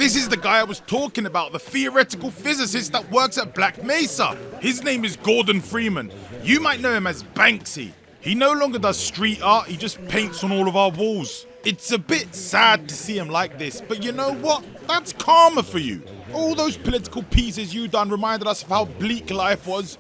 This is the guy I was talking about, the theoretical physicist that works at Black Mesa. His name is Gordon Freeman. You might know him as Banksy. He no longer does street art, he just paints on all of our walls. It's a bit sad to see him like this, but you know what? That's karma for you. All those political pieces you done reminded us of how bleak life was.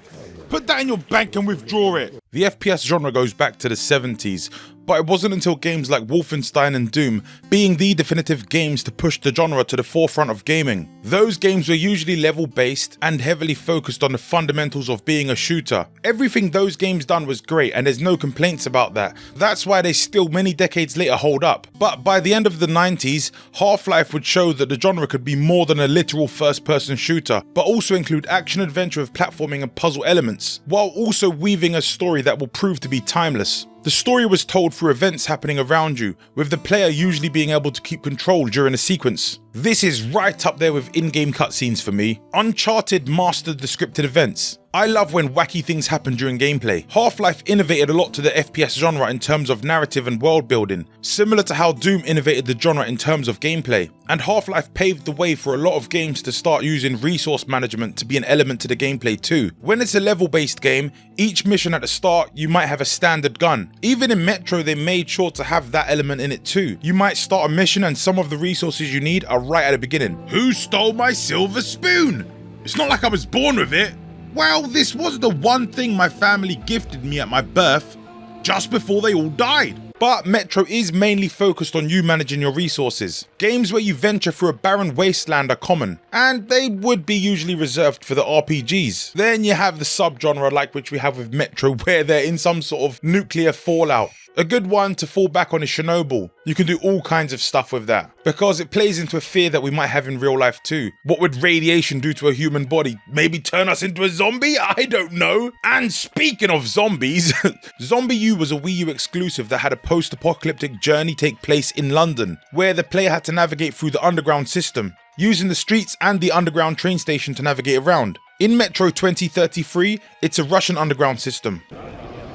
Put that in your bank and withdraw it. The FPS genre goes back to the 70s, but it wasn't until games like Wolfenstein and Doom being the definitive games to push the genre to the forefront of gaming. Those games were usually level based and heavily focused on the fundamentals of being a shooter. Everything those games done was great and there's no complaints about that. That's why they still many decades later hold up. But by the end of the 90s, Half-Life would show that the genre could be more than a literal first-person shooter, but also include action-adventure with platforming and puzzle elements, while also weaving a story that will prove to be timeless. The story was told through events happening around you, with the player usually being able to keep control during a sequence. This is right up there with in-game cutscenes for me. Uncharted mastered the scripted events. I love when wacky things happen during gameplay. Half-Life innovated a lot to the FPS genre in terms of narrative and world building, similar to how Doom innovated the genre in terms of gameplay. And Half-Life paved the way for a lot of games to start using resource management to be an element to the gameplay too. When it's a level-based game, each mission at the start you might have a standard gun. Even in Metro they made sure to have that element in it too. You might start a mission and some of the resources you need are right at the beginning. Who stole my silver spoon? It's not like I was born with it. Well, this was the one thing my family gifted me at my birth, just before they all died. But Metro is mainly focused on you managing your resources. Games where you venture through a barren wasteland are common, and they would be usually reserved for the RPGs. Then you have the subgenre like which we have with Metro, where they're in some sort of nuclear fallout. A good one to fall back on is Chernobyl. You can do all kinds of stuff with that, because it plays into a fear that we might have in real life too. What would radiation do to a human body? Maybe turn us into a zombie? I don't know. And speaking of zombies, Zombie U was a Wii U exclusive that had a post-apocalyptic journey take place in London, where the player had to navigate through the underground system, using the streets and the underground train station to navigate around. In Metro 2033, it's a Russian underground system.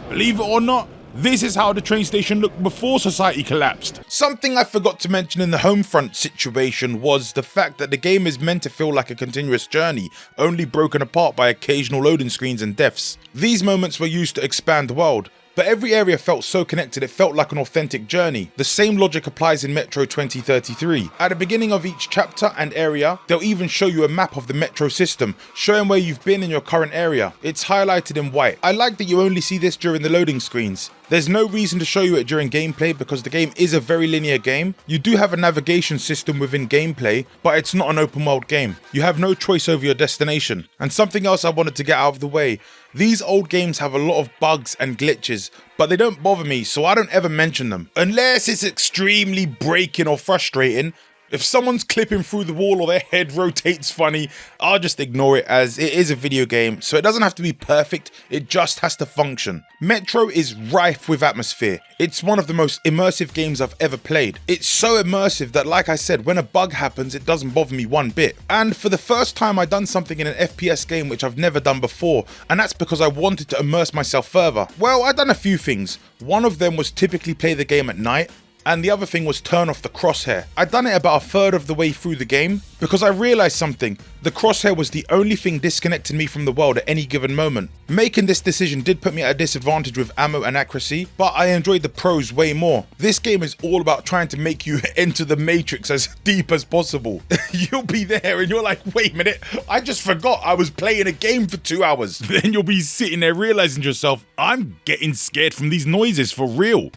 Believe it or not, this is how the train station looked before society collapsed. Something I forgot to mention in the Homefront situation was the fact that the game is meant to feel like a continuous journey, only broken apart by occasional loading screens and deaths. These moments were used to expand the world, but every area felt so connected it felt like an authentic journey. The same logic applies in Metro 2033. At the beginning of each chapter and area, they'll even show you a map of the Metro system, showing where you've been in your current area. It's highlighted in white. I like that you only see this during the loading screens. There's no reason to show you it during gameplay because the game is a very linear game. You do have a navigation system within gameplay, but it's not an open world game. You have no choice over your destination. And something else I wanted to get out of the way. These old games have a lot of bugs and glitches, but they don't bother me, so I don't ever mention them. Unless it's extremely breaking or frustrating. If someone's clipping through the wall or their head rotates funny, I'll just ignore it as it is a video game, so it doesn't have to be perfect, it just has to function. Metro is rife with atmosphere. It's one of the most immersive games I've ever played. It's so immersive that, like I said, when a bug happens, it doesn't bother me one bit. And for the first time, I've done something in an FPS game which I've never done before, and that's because I wanted to immerse myself further. Well, I've done a few things. One of them was typically play the game at night, and the other thing was turn off the crosshair. I'd done it about a third of the way through the game because I realised something. The crosshair was the only thing disconnecting me from the world at any given moment. Making this decision did put me at a disadvantage with ammo and accuracy, but I enjoyed the pros way more. This game is all about trying to make you enter the matrix as deep as possible. You'll be there and you're like, wait a minute, I just forgot I was playing a game for 2 hours. Then you'll be sitting there realising to yourself, I'm getting scared from these noises for real.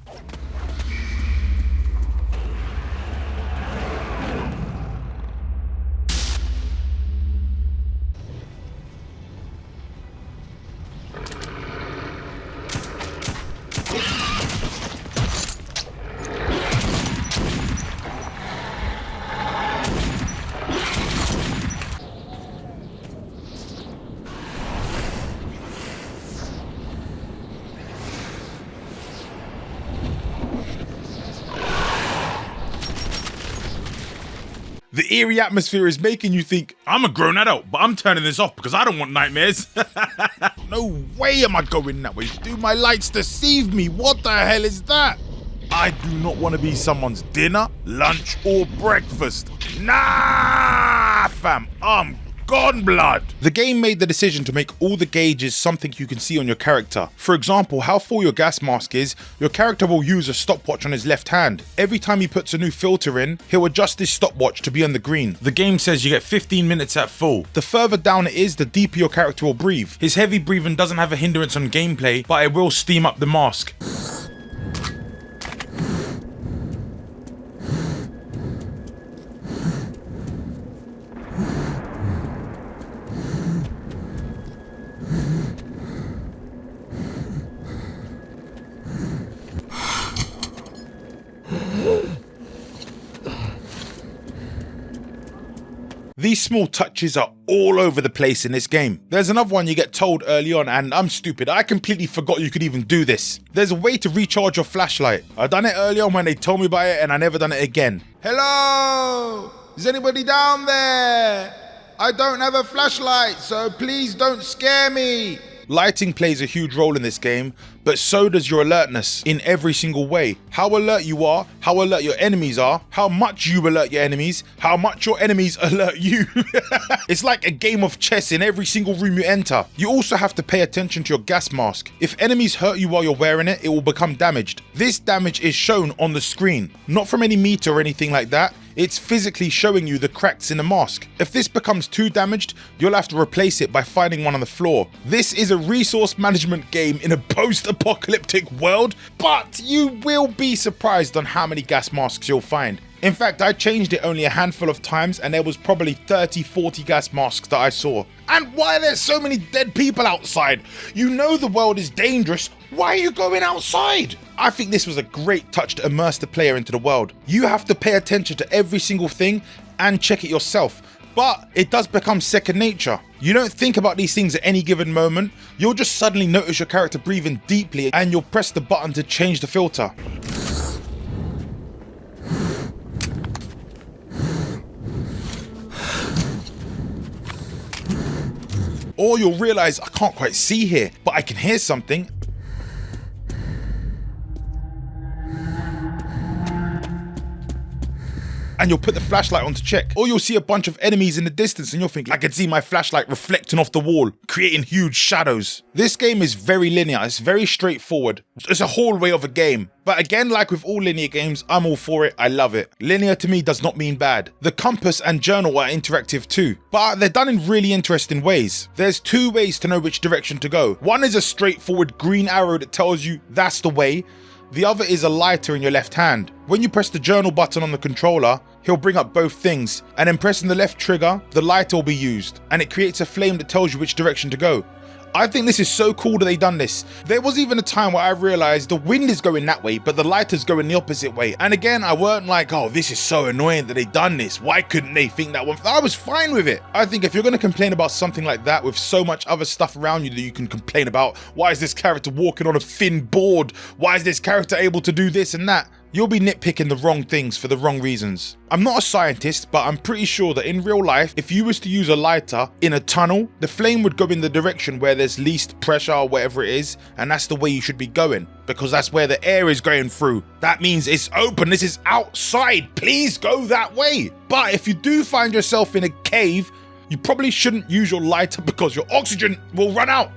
The eerie atmosphere is making you think, I'm a grown adult, but I'm turning this off because I don't want nightmares. No way am I going that way. Do my lights deceive me? What the hell is that? I do not want to be someone's dinner, lunch, or breakfast. Nah! fam, I'm gone blood. The game made the decision to make all the gauges something you can see on your character. For example, how full your gas mask is, your character will use a stopwatch on his left hand. Every time he puts a new filter in, he'll adjust his stopwatch to be on the green. The game says you get 15 minutes at full. The further down it is, the deeper your character will breathe. His heavy breathing doesn't have a hindrance on gameplay, but it will steam up the mask. These small touches are all over the place in this game. There's another one you get told early on, and I'm stupid, I completely forgot you could even do this. There's a way to recharge your flashlight. I done it early on when they told me about it, and I never done it again. Hello? Is anybody down there? I don't have a flashlight, so please don't scare me. Lighting plays a huge role in this game, but so does your alertness in every single way. How alert you are, how alert your enemies are, how much you alert your enemies, how much your enemies alert you. It's like a game of chess in every single room you enter. You also have to pay attention to your gas mask. If enemies hurt you while you're wearing it, it will become damaged. This damage is shown on the screen, not from any meter or anything like that. It's physically showing you the cracks in the mask. If this becomes too damaged, you'll have to replace it by finding one on the floor. This is a resource management game in a post-apocalyptic world, but you will be surprised on how many gas masks you'll find. In fact, I changed it only a handful of times and there was probably 30-40 gas masks that I saw. And why are there so many dead people outside? You know the world is dangerous, why are you going outside? I think this was a great touch to immerse the player into the world. You have to pay attention to every single thing and check it yourself. But it does become second nature. You don't think about these things at any given moment. You'll just suddenly notice your character breathing deeply and you'll press the button to change the filter. Or you'll realize, I can't quite see here, but I can hear something. And you'll put the flashlight on to check. Or you'll see a bunch of enemies in the distance and you'll think, I can see my flashlight reflecting off the wall, creating huge shadows. This game is very linear, it's very straightforward. It's a hallway of a game. But again, like with all linear games, I'm all for it, I love it. Linear to me does not mean bad. The compass and journal are interactive too, but they're done in really interesting ways. There's two ways to know which direction to go. One is a straightforward green arrow that tells you that's the way. The other is a lighter in your left hand. When you press the journal button on the controller, he'll bring up both things, and then pressing the left trigger, the lighter will be used, and it creates a flame that tells you which direction to go. I think this is so cool that they done this. There was even a time where I realized the wind is going that way, but the lighter's going the opposite way. And again, I weren't like, oh, this is so annoying that they done this. Why couldn't they think that one? I was fine with it. I think if you're going to complain about something like that with so much other stuff around you that you can complain about, why is this character walking on a thin board? Why is this character able to do this and that? You'll be nitpicking the wrong things for the wrong reasons. I'm not a scientist, but I'm pretty sure that in real life, if you was to use a lighter in a tunnel, the flame would go in the direction where there's least pressure or whatever it is, and that's the way you should be going, because that's where the air is going through. That means it's open, this is outside, please go that way. But if you do find yourself in a cave, you probably shouldn't use your lighter because your oxygen will run out.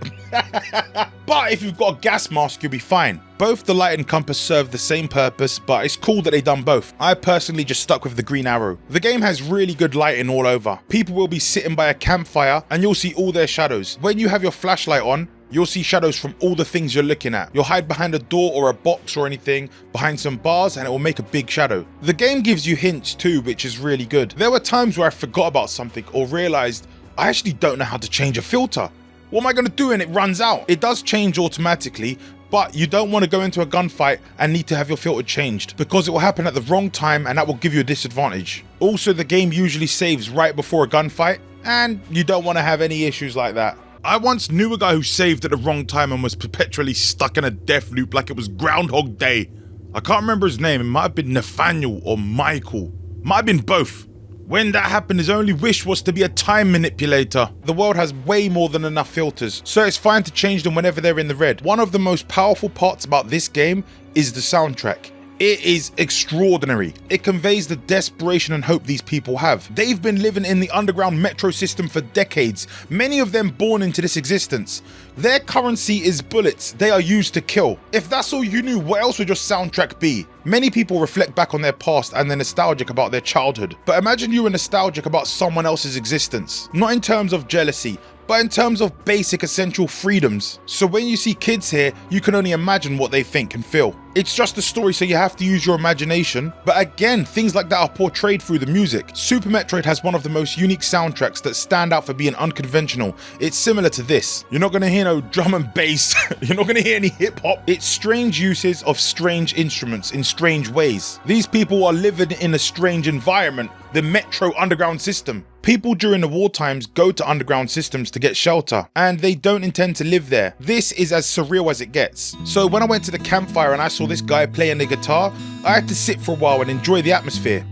But if you've got a gas mask, you'll be fine. Both the light and compass serve the same purpose, but it's cool that they've done both. I personally just stuck with the green arrow. The game has really good lighting all over. People will be sitting by a campfire and you'll see all their shadows. When you have your flashlight on, you'll see shadows from all the things you're looking at. You'll hide behind a door or a box or anything, behind some bars, and it will make a big shadow. The game gives you hints too, which is really good. There were times where I forgot about something or realized I actually don't know how to change a filter. What am I going to do when it runs out? It does change automatically, but you don't want to go into a gunfight and need to have your filter changed because it will happen at the wrong time and that will give you a disadvantage. Also, the game usually saves right before a gunfight and you don't want to have any issues like that. I once knew a guy who saved at the wrong time and was perpetually stuck in a death loop like it was Groundhog Day. I can't remember his name, it might have been Nathaniel or Michael. Might have been both. When that happened, his only wish was to be a time manipulator. The world has way more than enough filters, so it's fine to change them whenever they're in the red. One of the most powerful parts about this game is the soundtrack. It is extraordinary. It conveys the desperation and hope these people have. They've been living in the underground metro system for decades, many of them born into this existence. Their currency is bullets. They are used to kill. If that's all you knew, what else would your soundtrack be? Many people reflect back on their past and they're nostalgic about their childhood. But imagine you were nostalgic about someone else's existence. Not in terms of jealousy, but in terms of basic essential freedoms. So when you see kids here, you can only imagine what they think and feel. It's just a story, so you have to use your imagination. But again, things like that are portrayed through the music. Super Metroid has one of the most unique soundtracks that stand out for being unconventional. It's similar to this. You're not gonna hear no drum and bass. You're not gonna hear any hip hop. It's strange uses of strange instruments in strange ways. These people are living in a strange environment, the Metro underground system. People during the war times go to underground systems to get shelter, and they don't intend to live there. This is as surreal as it gets. So when I went to the campfire and I saw this guy playing the guitar, I had to sit for a while and enjoy the atmosphere.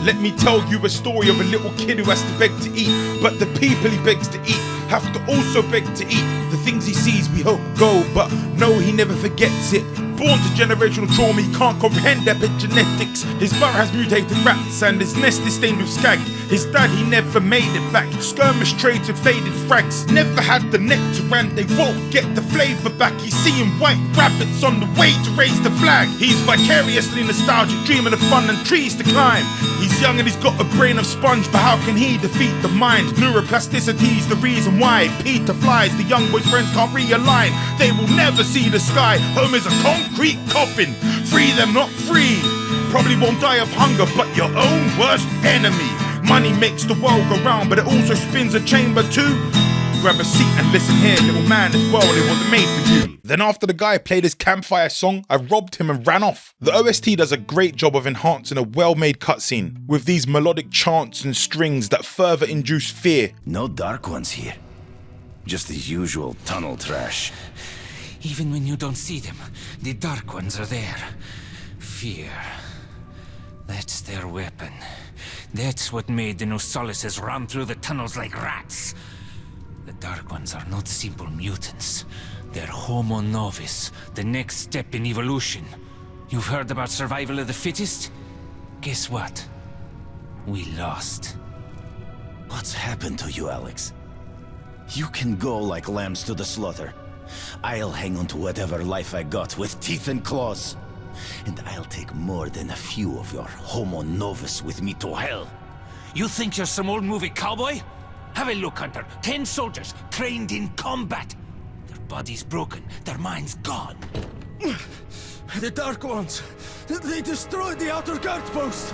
Let me tell you a story of a little kid who has to beg to eat, but the people he begs to eat have to also beg to eat. The things he sees we hope go, but no, he never forgets it. Born to generational trauma, he can't comprehend epigenetics. His mother has mutated rats and his nest is stained with skag. His dad, he never made it back. Skirmish trades with faded frags. Never had the nectar and they won't get the flavour back. He's seeing white rabbits on the way to raise the flag. He's vicariously nostalgic, dreaming of fun and trees to climb. He's young and he's got a brain of sponge, but how can he defeat the mind? Neuroplasticity's the reason why Peter flies. The young boy's friends can't realign. They will never see the sky. Home is a concrete coffin. Free them, not free. Probably won't die of hunger, but your own worst enemy. Money makes the world go round, but it also spins a chamber too. Grab a seat and listen here, little man, this world, it wasn't made for you. Then after the guy played his campfire song, I robbed him and ran off. The OST does a great job of enhancing a well-made cutscene, with these melodic chants and strings that further induce fear. No dark ones here. Just the usual tunnel trash. Even when you don't see them, the dark ones are there. Fear. That's their weapon. That's what made the Nosalises run through the tunnels like rats. The Dark Ones are not simple mutants. They're Homo Novus, the next step in evolution. You've heard about survival of the fittest? Guess what? We lost. What's happened to you, Alex? You can go like lambs to the slaughter. I'll hang on to whatever life I got with teeth and claws. And I'll take more than a few of your Homo Novus with me to hell. You think you're some old movie cowboy? Have a look, Hunter. 10 soldiers trained in combat. Their bodies broken, their minds gone. The Dark Ones! They destroyed the outer guard post!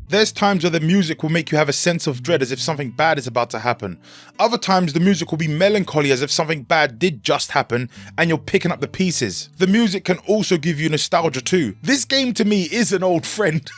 There's times where the music will make you have a sense of dread as if something bad is about to happen. Other times the music will be melancholy as if something bad did just happen and you're picking up the pieces. The music can also give you nostalgia too. This game to me is an old friend,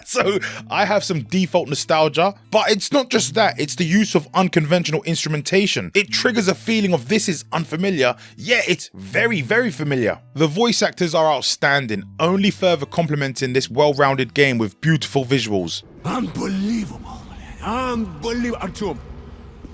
so I have some default nostalgia, but it's not just that, it's the use of unconventional instrumentation. It triggers a feeling of this is unfamiliar, yet it's very, very familiar. The voice actors are outstanding, only further complementing this well-rounded game with beautiful visuals. Unbelievable. Unbelievable. Artyom,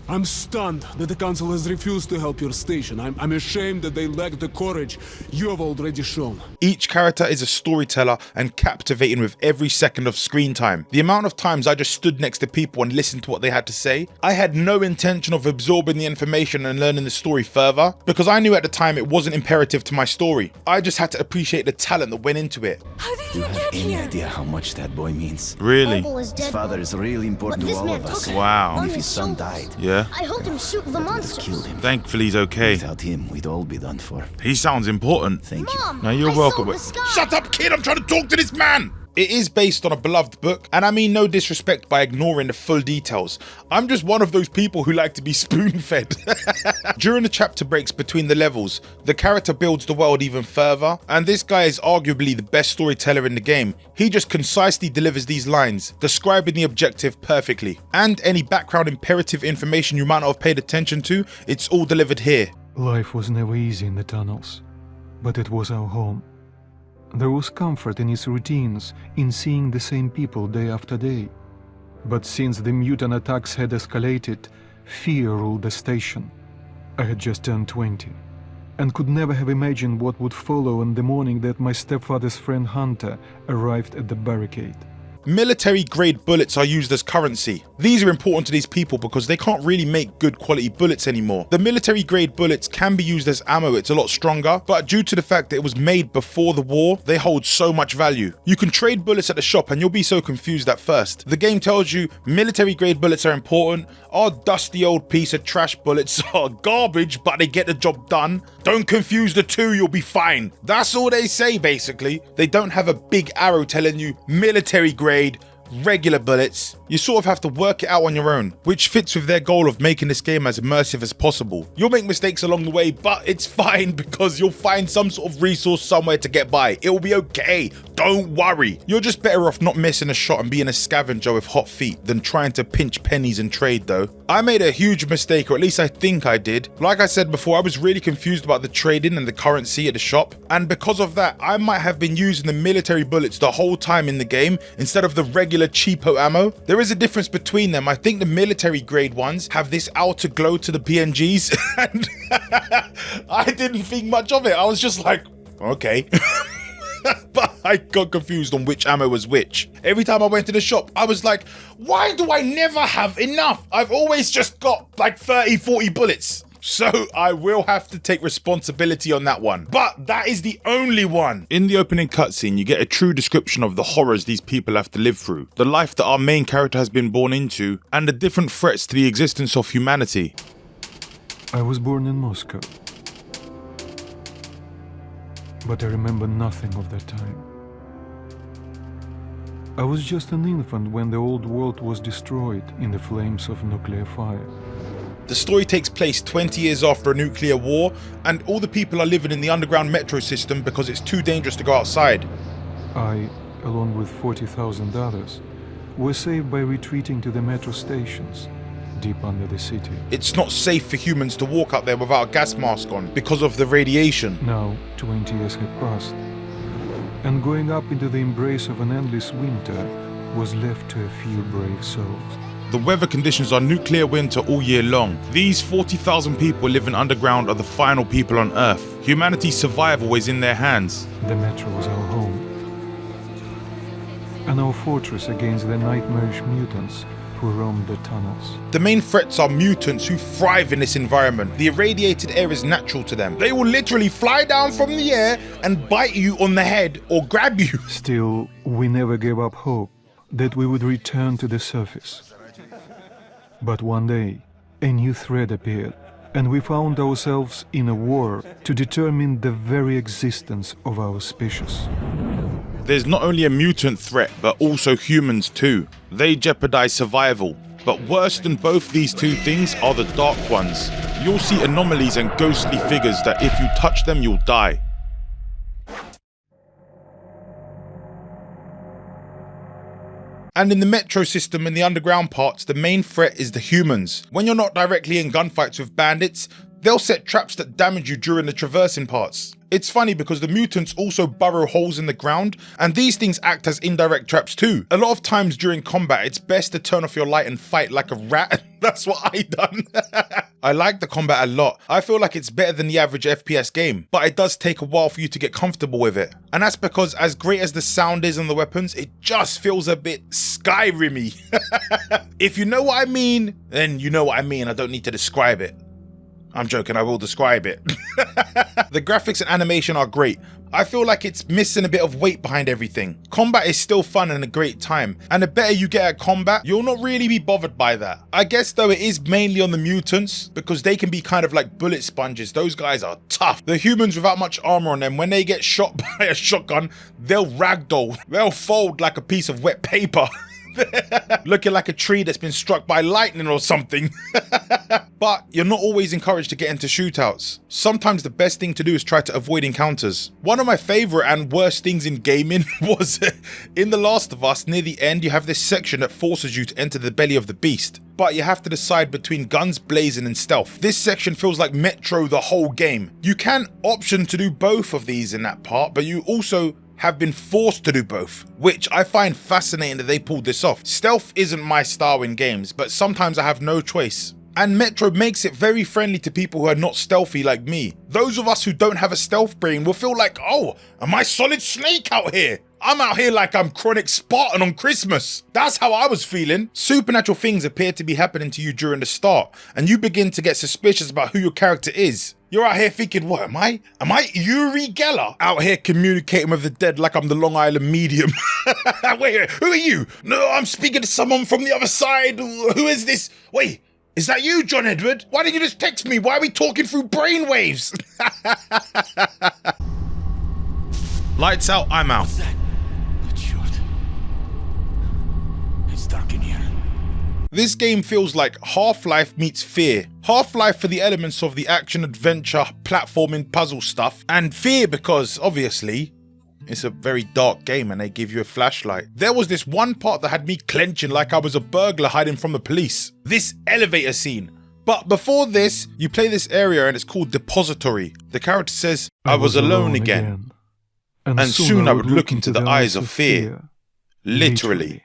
I'm stunned that the Council has refused to help your station. I'm ashamed that they lack the courage you have already shown. Each character is a storyteller and captivating with every second of screen time. The amount of times I just stood next to people and listened to what they had to say, I had no intention of absorbing the information and learning the story further, because I knew at the time it wasn't imperative to my story. I just had to appreciate the talent that went into it. How did you have any idea how much that boy means? Really? His father is really important to all of us. Wow. And if his son died, yeah. I helped him shoot the monsters. Killed him. Thankfully he's okay. Without him, we'd all be done for. He sounds important. Thank you. Mom, No, you're I welcome. saw the sky. Shut up, kid! I'm trying to talk to this man! It is based on a beloved book, and I mean no disrespect by ignoring the full details. I'm just one of those people who like to be spoon-fed. During the chapter breaks between the levels, the character builds the world even further, and this guy is arguably the best storyteller in the game. He just concisely delivers these lines, describing the objective perfectly. And any background imperative information you might not have paid attention to, it's all delivered here. Life was never easy in the tunnels, but it was our home. There was comfort in its routines, in seeing the same people day after day. But since the mutant attacks had escalated, fear ruled the station. I had just turned 20, and could never have imagined what would follow on the morning that my stepfather's friend Hunter arrived at the barricade. Military-grade bullets are used as currency. These are important to these people because they can't really make good quality bullets anymore. The military-grade bullets can be used as ammo, it's a lot stronger, but due to the fact that it was made before the war, they hold so much value. You can trade bullets at the shop and you'll be so confused at first. The game tells you military-grade bullets are important, our dusty old piece of trash bullets are garbage, but they get the job done. Don't confuse the two, you'll be fine. That's all they say basically. They don't have a big arrow telling you military-grade, regular bullets. You sort of have to work it out on your own, which fits with their goal of making this game as immersive as possible. You'll make mistakes along the way, but it's fine because you'll find some sort of resource somewhere to get by. It will be okay, don't worry. You're just better off not missing a shot and being a scavenger with hot feet than trying to pinch pennies and trade though. I made a huge mistake, or at least I think I did. Like I said before, I was really confused about the trading and the currency at the shop, and because of that, I might have been using the military bullets the whole time in the game instead of the regular cheapo ammo. There is a difference between them. I think the military grade ones have this outer glow to the PNGs and I didn't think much of it. I was just like, okay. But I got confused on which ammo was which. Every time I went to the shop, I was like, why do I never have enough? I've always just got like 30, 40 bullets. So I will have to take responsibility on that one. But that is the only one. In the opening cutscene, you get a true description of the horrors these people have to live through, the life that our main character has been born into, and the different threats to the existence of humanity. I was born in Moscow, but I remember nothing of that time. I was just an infant when the old world was destroyed in the flames of nuclear fire. The story takes place 20 years after a nuclear war, and all the people are living in the underground metro system because it's too dangerous to go outside. I, along with 40,000 others, were saved by retreating to the metro stations, deep under the city. It's not safe for humans to walk out there without a gas mask on because of the radiation. Now, 20 years had passed, and going up into the embrace of an endless winter was left to a few brave souls. The weather conditions are nuclear winter all year long. These 40,000 people living underground are the final people on Earth. Humanity's survival is in their hands. The metro was our home, and our fortress against the nightmarish mutants who roamed the tunnels. The main threats are mutants who thrive in this environment. The irradiated air is natural to them. They will literally fly down from the air and bite you on the head or grab you. Still, we never gave up hope that we would return to the surface. But one day, a new threat appeared, and we found ourselves in a war to determine the very existence of our species. There's not only a mutant threat, but also humans too. They jeopardize survival. But worse than both these two things are the Dark Ones. You'll see anomalies and ghostly figures that if you touch them, you'll die. And in the metro system and the underground parts, the main threat is the humans. When you're not directly in gunfights with bandits, they'll set traps that damage you during the traversing parts. It's funny because the mutants also burrow holes in the ground, and these things act as indirect traps too. A lot of times during combat, it's best to turn off your light and fight like a rat. That's what I done. I like the combat a lot. I feel like it's better than the average FPS game, but it does take a while for you to get comfortable with it. And that's because as great as the sound is on the weapons, it just feels a bit Skyrim-y. If you know what I mean, then you know what I mean. I don't need to describe it. I'm joking, I will describe it. The graphics and animation are great. I feel like it's missing a bit of weight behind everything. Combat is still fun and a great time, and the better you get at combat, you'll not really be bothered by that. I guess though it is mainly on the mutants, because they can be kind of like bullet sponges. Those guys are tough. The humans without much armor on them, when they get shot by a shotgun, they'll ragdoll. They'll fold like a piece of wet paper. Looking like a tree that's been struck by lightning or something. But you're not always encouraged to get into shootouts. Sometimes the best thing to do is try to avoid encounters. One of my favorite and worst things in gaming was in The Last of Us, near the end, you have this section that forces you to enter the belly of the beast. But you have to decide between guns blazing and stealth. This section feels like Metro the whole game. You can option to do both of these in that part, but you also have been forced to do both, which I find fascinating that they pulled this off. Stealth isn't my style in games, but sometimes I have no choice. And Metro makes it very friendly to people who are not stealthy like me. Those of us who don't have a stealth brain will feel like, oh, am I Solid Snake out here? I'm out here like I'm Chronic Spartan on Christmas. That's how I was feeling. Supernatural things appear to be happening to you during the start, and you begin to get suspicious about who your character is. You're out here thinking, what am I? Am I Uri Geller? Out here communicating with the dead like I'm the Long Island medium. Wait, who are you? No, I'm speaking to someone from the other side. Who is this? Wait, is that you, John Edward? Why didn't you just text me? Why are we talking through brainwaves? Lights out, I'm out. What's that? Good shot. It's dark in here. This game feels like Half-Life meets Fear. Half-Life for the elements of the action-adventure, platforming, puzzle stuff, and Fear because, obviously, it's a very dark game and they give you a flashlight. There was this one part that had me clenching like I was a burglar hiding from the police. This elevator scene. But before this, you play this area and it's called Depository. The character says, I was alone again. And soon I would look into the eyes of fear. Literally.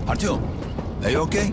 Artyom, are you okay?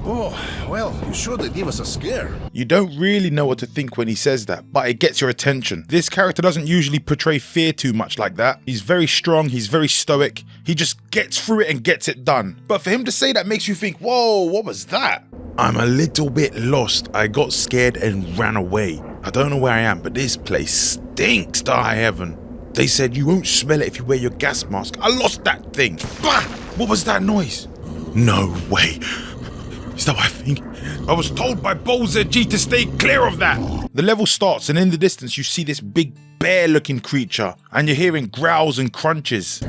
Oh, well, you sure did give us a scare. You don't really know what to think when he says that, but it gets your attention. This character doesn't usually portray fear too much like that. He's very strong, he's very stoic, he just gets through it and gets it done. But for him to say that makes you think, whoa, what was that? I'm a little bit lost. I got scared and ran away. I don't know where I am, but this place stinks to high heaven. They said you won't smell it if you wear your gas mask. I lost that thing. Bah! What was that noise? No way. Is that what I think? I was told by BowZG to stay clear of that. The level starts and in the distance you see this big bear-looking creature and you're hearing growls and crunches.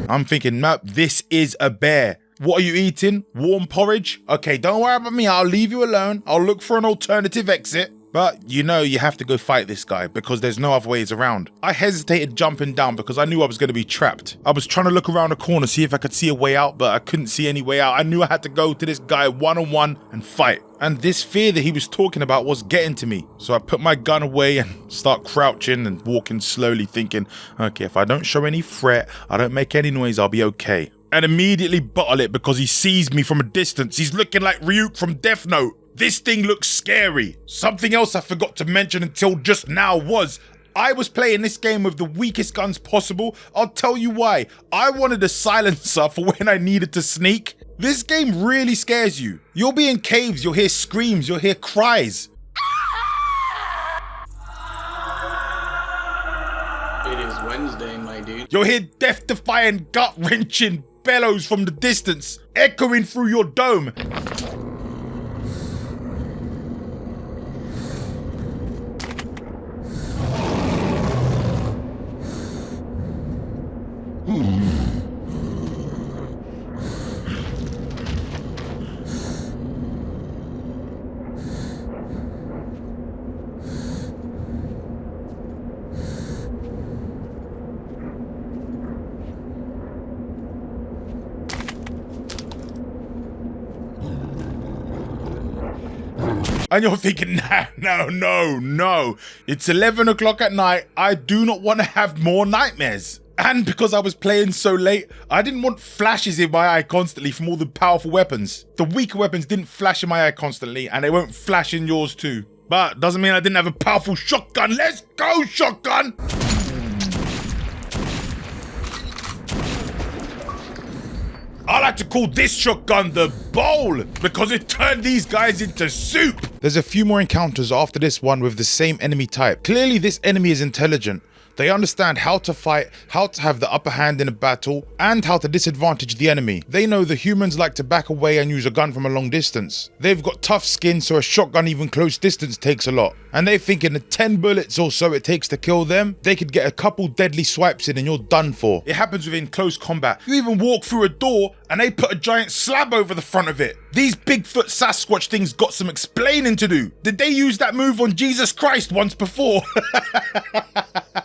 I'm thinking, nope, this is a bear. What are you eating? Warm porridge? Okay, don't worry about me. I'll leave you alone. I'll look for an alternative exit. But you know you have to go fight this guy because there's no other ways around. I hesitated jumping down because I knew I was going to be trapped. I was trying to look around the corner, see if I could see a way out, but I couldn't see any way out. I knew I had to go to this guy one-on-one and fight. And this fear that he was talking about was getting to me. So I put my gun away and start crouching and walking slowly thinking, okay, if I don't show any threat, I don't make any noise, I'll be okay. And immediately bottle it because he sees me from a distance. He's looking like Ryuk from Death Note. This thing looks scary. Something else I forgot to mention until just now was, I was playing this game with the weakest guns possible. I'll tell you why. I wanted a silencer for when I needed to sneak. This game really scares you. You'll be in caves, you'll hear screams, you'll hear cries. It is Wednesday, my dude. You'll hear death-defying, gut-wrenching bellows from the distance, echoing through your dome. And you're thinking, no. It's 11 o'clock at night. I do not want to have more nightmares. And because I was playing so late, I didn't want flashes in my eye constantly from all the powerful weapons. The weaker weapons didn't flash in my eye constantly, and they won't flash in yours too. But doesn't mean I didn't have a powerful shotgun. Let's go, shotgun! I like to call this shotgun the bowl because it turned these guys into soup. There's a few more encounters after this one with the same enemy type. Clearly this enemy is intelligent. They understand how to fight, how to have the upper hand in a battle, and how to disadvantage the enemy. They know the humans like to back away and use a gun from a long distance. They've got tough skin, so a shotgun even close distance takes a lot. And they think in the 10 bullets or so it takes to kill them, they could get a couple deadly swipes in and you're done for. It happens within close combat. You even walk through a door and they put a giant slab over the front of it. These Bigfoot Sasquatch things got some explaining to do. Did they use that move on Jesus Christ once before?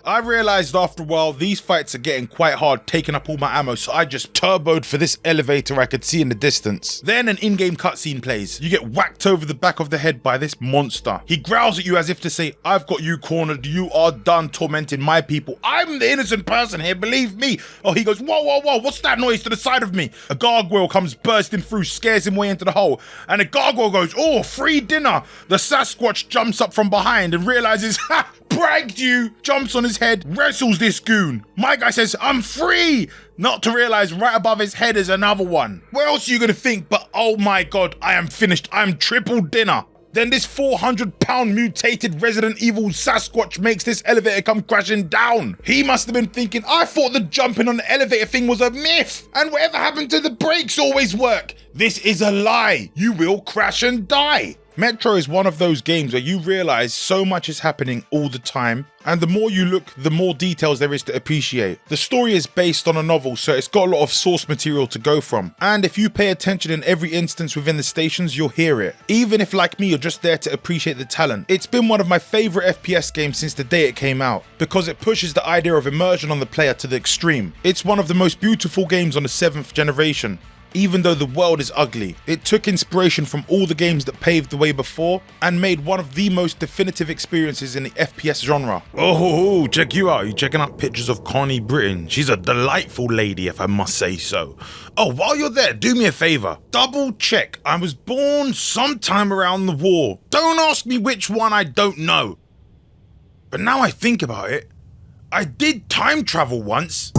I realized after a while these fights are getting quite hard, taking up all my ammo, so I just turboed for this elevator I could see in the distance. Then an in-game cutscene plays. You get whacked over the back of the head by this monster. He growls at you as if to say, I've got you cornered, you are done tormenting my people. I'm the innocent person here, believe me. Oh, he goes, whoa, whoa, whoa, what's that noise to the side of me? A gargoyle comes bursting through, scares him way into the hole, and the gargoyle goes, oh, free dinner. The Sasquatch jumps up from behind and realizes, ha, pranked you, jumps on his head, wrestles this goon. My guy says, I'm free. Not to realize right above his head is another one. What else are you gonna think but, oh my god, I am finished, I am triple dinner. Then this 400-pound mutated Resident Evil Sasquatch makes this elevator come crashing down. He must have been thinking, I thought the jumping on the elevator thing was a myth, and whatever happened to the brakes always work. This is a lie. You will crash and die. Metro is one of those games where you realize so much is happening all the time, and the more you look, the more details there is to appreciate. The story is based on a novel, so it's got a lot of source material to go from, and if you pay attention in every instance within the stations, you'll hear it. Even if, like me, you're just there to appreciate the talent. It's been one of my favorite FPS games since the day it came out, because it pushes the idea of immersion on the player to the extreme. It's one of the most beautiful games on the 7th generation. Even though the world is ugly, it took inspiration from all the games that paved the way before and made one of the most definitive experiences in the FPS genre. Oh, check you out. You checking out pictures of Connie Britton? She's a delightful lady, if I must say so. Oh, while you're there, do me a favor. Double check. I was born sometime around the war. Don't ask me which one, I don't know. But now I think about it, I did time travel once.